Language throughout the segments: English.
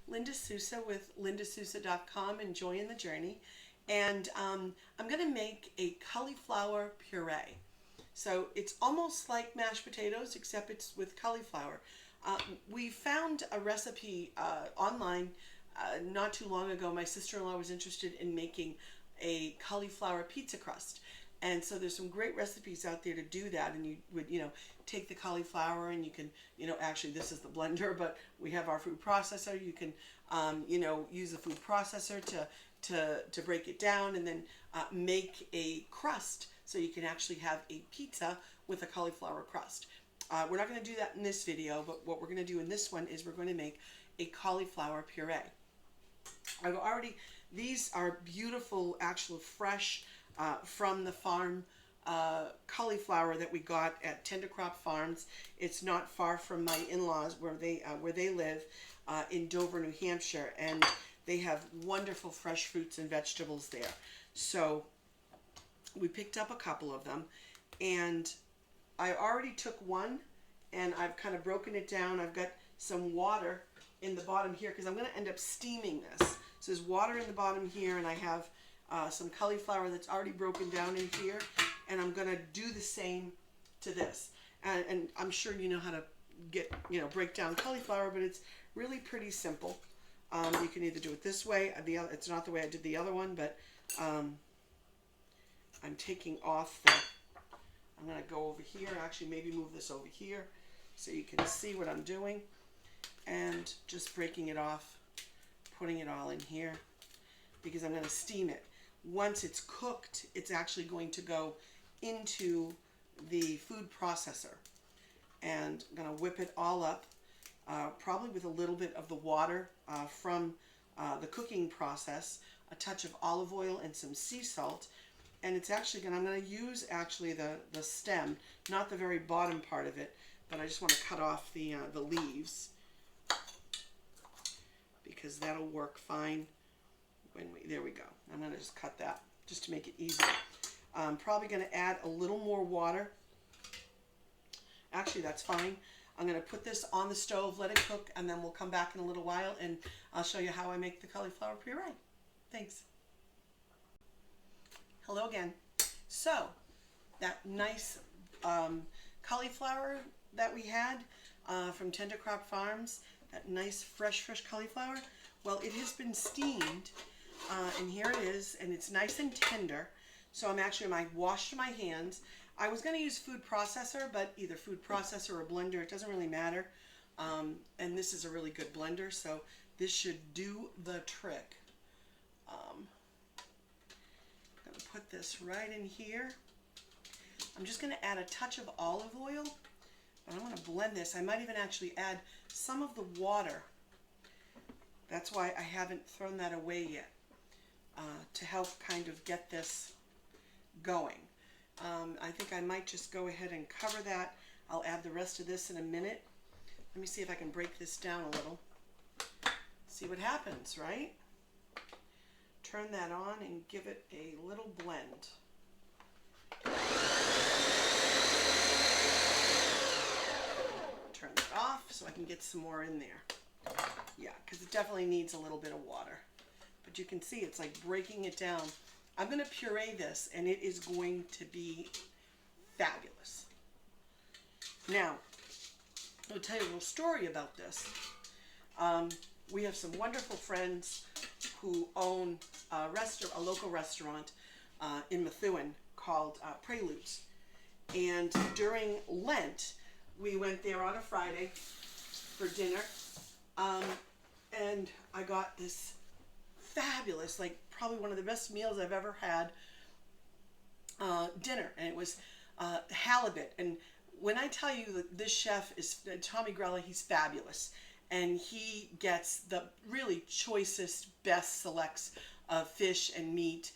Linda Sousa with lindasousa.com, enjoying the journey. And I'm going to make a cauliflower puree. So it's almost like mashed potatoes, except it's with cauliflower. We found a recipe online not too long ago. My sister-in-law was interested in making a cauliflower pizza crust. And so there's some great recipes out there to do that. And you would, take the cauliflower and you can, actually this is the blender, but we have our food processor. You can, use the food processor to break it down and then make a crust so you can actually have a pizza with a cauliflower crust. We're not going to do that in this video, but what we're going to do in this one is we're going to make a cauliflower puree. These are beautiful, actual fresh from the farm cauliflower that we got at Tender Crop Farms. It's not far from my in-laws where they live in Dover, New Hampshire, and they have wonderful fresh fruits and vegetables there. So we picked up a couple of them, and I already took one and I've kind of broken it down. I've got some water in the bottom here because I'm going to end up steaming this. So there's water in the bottom here, and I have some cauliflower that's already broken down in here, and I'm going to do the same to this. And I'm sure you know how to break down cauliflower, but it's really pretty simple. You can either do it this way. It's not the way I did the other one, but I'm taking off I'm going to go over here, actually maybe move this over here so you can see what I'm doing, and just breaking it off, putting it all in here because I'm going to steam it. Once it's cooked, it's actually going to go into the food processor, and I'm going to whip it all up, probably with a little bit of the water from the cooking process, a touch of olive oil and some sea salt. And it's actually I'm going to use the stem, not the very bottom part of it, but I just want to cut off the leaves because that'll work fine there we go. I'm going to just cut that just to make it easier. I'm probably going to add a little more water. Actually, that's fine. I'm going to put this on the stove, let it cook, and then we'll come back in a little while and I'll show you how I make the cauliflower puree. Thanks. Hello again. So, that nice cauliflower that we had from Tender Crop Farms, that nice fresh cauliflower, well, it has been steamed, and here it is, and it's nice and tender. So I washed my hands. I was going to use food processor, but either food processor or blender, it doesn't really matter. And this is a really good blender, so this should do the trick. I'm going to put this right in here. I'm just going to add a touch of olive oil, but I want to blend this. I might even actually add some of the water. That's why I haven't thrown that away yet, to help kind of get this going. I think I might just go ahead and cover that. I'll add the rest of this in a minute. Let me see if I can break this down a little. See what happens, right? Turn that on and give it a little blend. Turn that off so I can get some more in there. Yeah, because it definitely needs a little bit of water. But you can see it's like breaking it down. I'm going to puree this, and it is going to be fabulous. Now, I'll tell you a little story about this. We have some wonderful friends who own a local restaurant in Methuen called Preludes. And during Lent, we went there on a Friday for dinner. And I got this fabulous, like probably one of the best meals I've ever had, dinner. And it was halibut. And when I tell you that this chef is Tommy Grella, he's fabulous. And he gets the really choicest, best selects of fish and meat.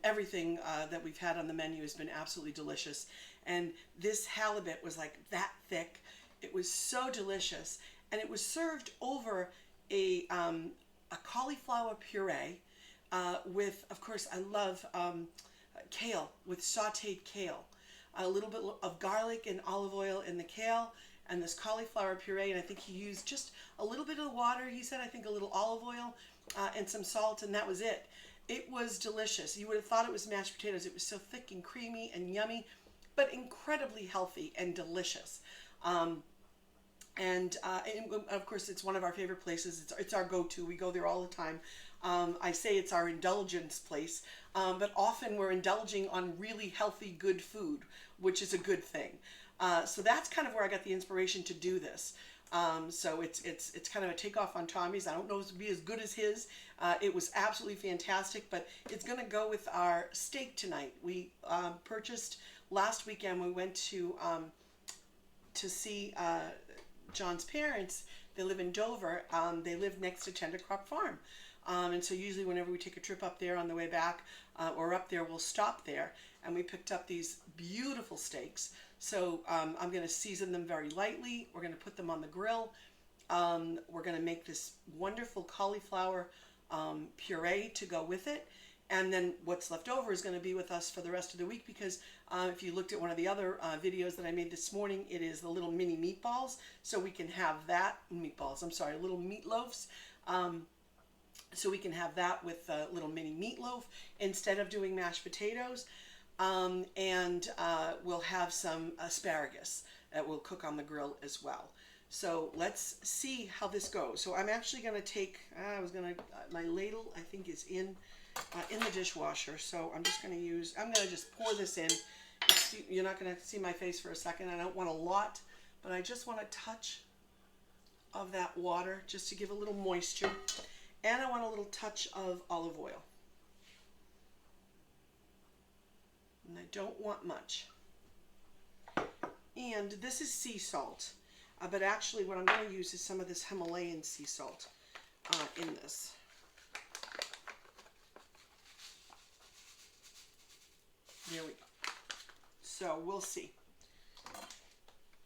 Everything that we've had on the menu has been absolutely delicious. And this halibut was like that thick. It was so delicious. And it was served over a cauliflower puree with, of course, I love kale, with sauteed kale. A little bit of garlic and olive oil in the kale, and this cauliflower puree, and I think he used just a little bit of water, he said, I think a little olive oil, and some salt, and that was it. It was delicious. You would have thought it was mashed potatoes. It was so thick and creamy and yummy, but incredibly healthy and delicious. And of course, it's one of our favorite places. It's our go-to. We go there all the time. I say it's our indulgence place, but often we're indulging on really healthy, good food, which is a good thing. So that's kind of where I got the inspiration to do this. So it's kind of a takeoff on Tommy's. I don't know if it'll be as good as his. It was absolutely fantastic, but it's going to go with our steak tonight. We purchased last weekend. We went to see John's parents. They live in Dover. They live next to Tender Crop Farm. And so usually whenever we take a trip up there on the way back or up there, we'll stop there. And we picked up these beautiful steaks. So I'm going to season them very lightly. We're going to put them on the grill. We're going to make this wonderful cauliflower puree to go with it. And then what's left over is going to be with us for the rest of the week, because if you looked at one of the other videos that I made this morning, it is the little mini meatballs. So we can have that, little meatloaves. So we can have that with a little mini meatloaf instead of doing mashed potatoes. And we'll have some asparagus that we'll cook on the grill as well. So let's see how this goes. So I'm actually going to take, my ladle I think is in the dishwasher. So I'm going to just pour this in. You're not going to see my face for a second. I don't want a lot, but I just want a touch of that water just to give a little moisture. And I want a little touch of olive oil. And I don't want much. And this is sea salt. But actually what I'm going to use is some of this Himalayan sea salt in this. There we go. So we'll see.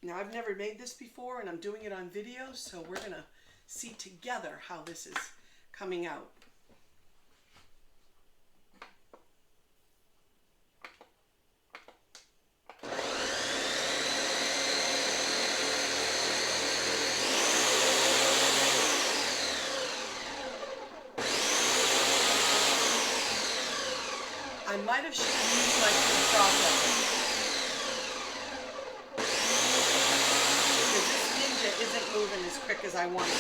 Now I've never made this before and I'm doing it on video, so we're going to see together how this is coming out. I might have used my food processor, because this Ninja isn't moving as quick as I want it to.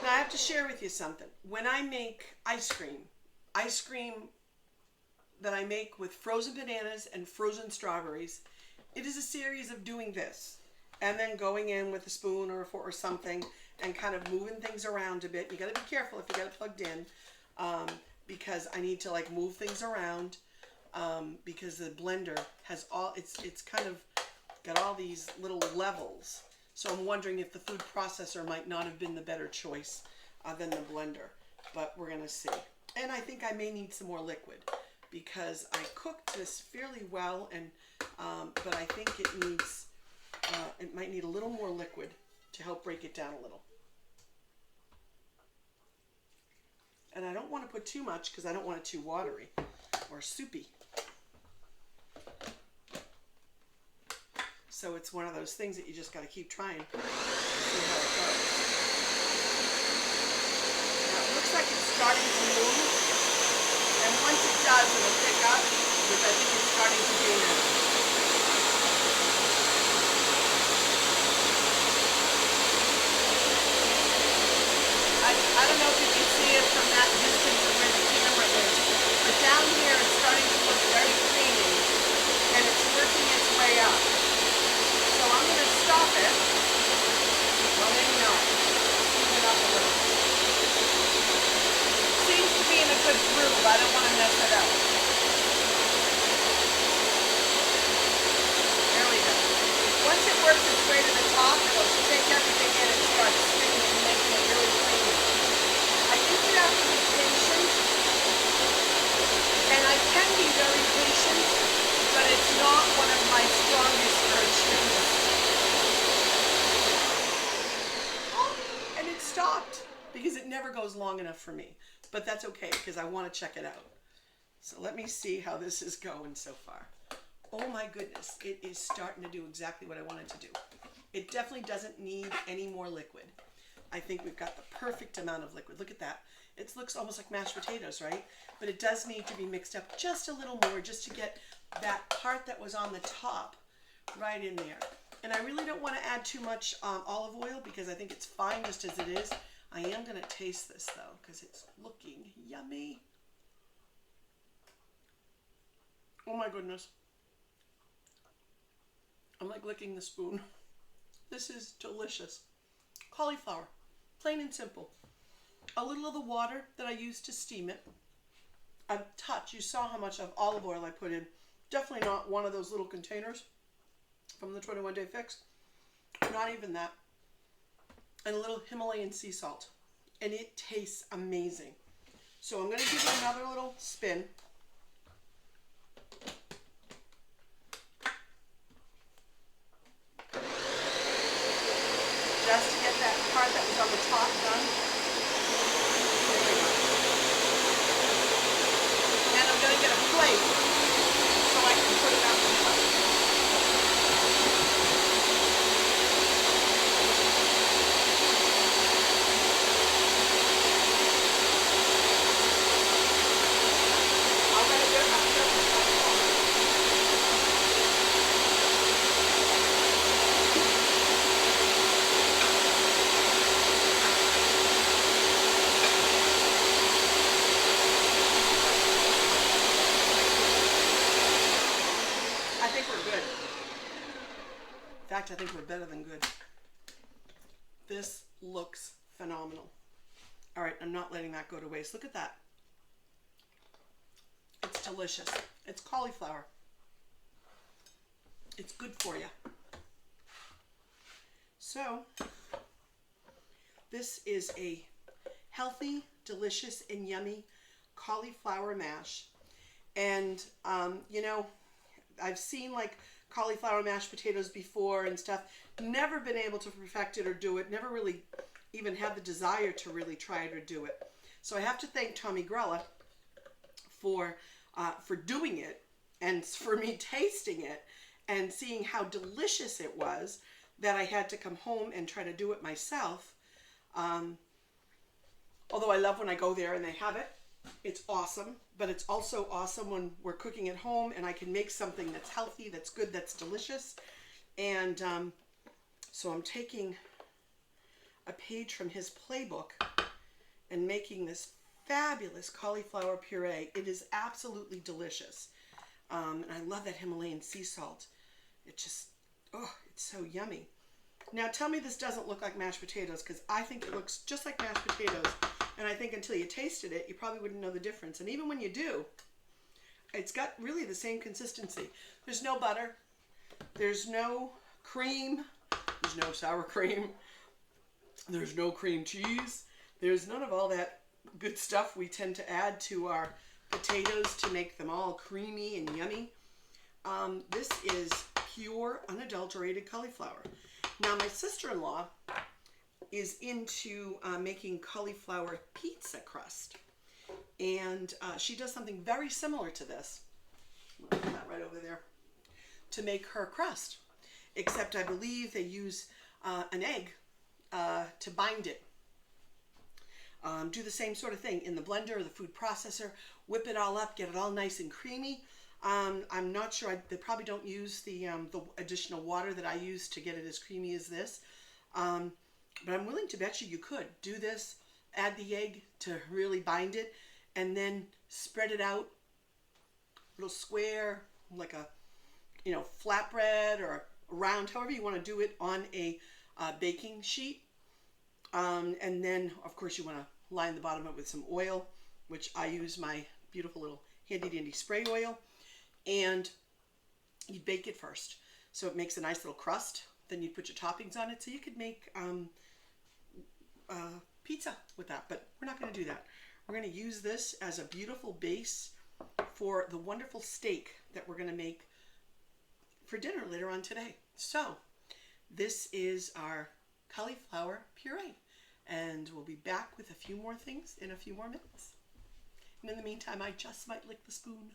Now I have to share with you something. When I make ice cream that I make with frozen bananas and frozen strawberries, it is a series of doing this and then going in with a spoon or a fork or something and kind of moving things around a bit. You got to be careful if you got it plugged in, because I need to like move things around, because the blender has it's kind of got all these little levels. So I'm wondering if the food processor might not have been the better choice than the blender, but we're gonna see. And I think I may need some more liquid, because I cooked this fairly well, and but I think it might need a little more liquid to help break it down a little. And I don't want to put too much because I don't want it too watery or soupy. So it's one of those things that you just got to keep trying to see how it goes. Now it looks like it's starting to move, and once it does, it'll pick up, which I think it's starting to do now. I don't know if you can see it from that distance of where the camera is, but down here it's starting to look very creamy, and it's working its way up. So I'm going to stop it. Well, maybe not. Speed it up a little. Seems to be in a good groove. I don't want to mess it up. There we go. Once it works its way to the top, it'll take everything in and start spinning and making it really creamy. I think you have to be patient, and I can be very patient, but it's not one of my strongest virtues. Oh, and it stopped, because it never goes long enough for me. But that's okay, because I want to check it out. So let me see how this is going so far. Oh my goodness, it is starting to do exactly what I wanted to do. It definitely doesn't need any more liquid. I think we've got the perfect amount of liquid. Look at that. It looks almost like mashed potatoes, right? But it does need to be mixed up just a little more just to get that part that was on the top right in there. And I really don't want to add too much olive oil because I think it's fine just as it is. I am going to taste this though because it's looking yummy. Oh my goodness. I'm like licking the spoon. This is delicious. Cauliflower, plain and simple. A little of the water that I used to steam it. A touch, you saw how much of olive oil I put in. Definitely not one of those little containers from the 21 Day Fix. Not even that. And a little Himalayan sea salt. And it tastes amazing. So I'm going to give it another little spin. Just to get that part that was on the top done. There we go. And I'm going to get a plate so I can put it on the plate. I'll let it go up there. In fact, I think we're better than good. This looks phenomenal. All right, I'm not letting that go to waste. Look at that. It's delicious. It's cauliflower. It's good for you. So, this is a healthy, delicious, and yummy cauliflower mash. And, you know, I've seen like cauliflower mashed potatoes before and stuff. Never been able to perfect it or do it. Never really even had the desire to really try it or do it. So I have to thank Tommy Grella for doing it and for me tasting it and seeing how delicious it was that I had to come home and try to do it myself. Although I love when I go there and they have it. It's awesome, but it's also awesome when we're cooking at home and I can make something that's healthy, that's good, that's delicious. And so I'm taking a page from his playbook and making this fabulous cauliflower puree. It is absolutely delicious. And I love that Himalayan sea salt. It just, oh, it's so yummy. Now tell me this doesn't look like mashed potatoes because I think it looks just like mashed potatoes. And I think until you tasted it, you probably wouldn't know the difference. And even when you do, it's got really the same consistency. There's no butter. There's no cream. There's no sour cream. There's no cream cheese. There's none of all that good stuff we tend to add to our potatoes to make them all creamy and yummy. This is pure, unadulterated cauliflower. Now, my sister-in-law is into making cauliflower pizza crust. And she does something very similar to this. I'm going to put that right over there. To make her crust. Except I believe they use an egg to bind it. Do the same sort of thing in the blender or the food processor. Whip it all up, get it all nice and creamy. I'm not sure. They probably don't use the additional water that I use to get it as creamy as this. But I'm willing to bet you could do this, add the egg to really bind it, and then spread it out, little square, like a, you know, flatbread or round, however you want to do it on a baking sheet. And then, of course, you want to line the bottom of it with some oil, which I use my beautiful little handy dandy spray oil. And you bake it first. So it makes a nice little crust. Then you put your toppings on it. So you could make pizza with that, but we're not going to do that. We're going to use this as a beautiful base for the wonderful steak that we're going to make for dinner later on today. So this is our cauliflower puree, and we'll be back with a few more things in a few more minutes. And in the meantime, I just might lick the spoon.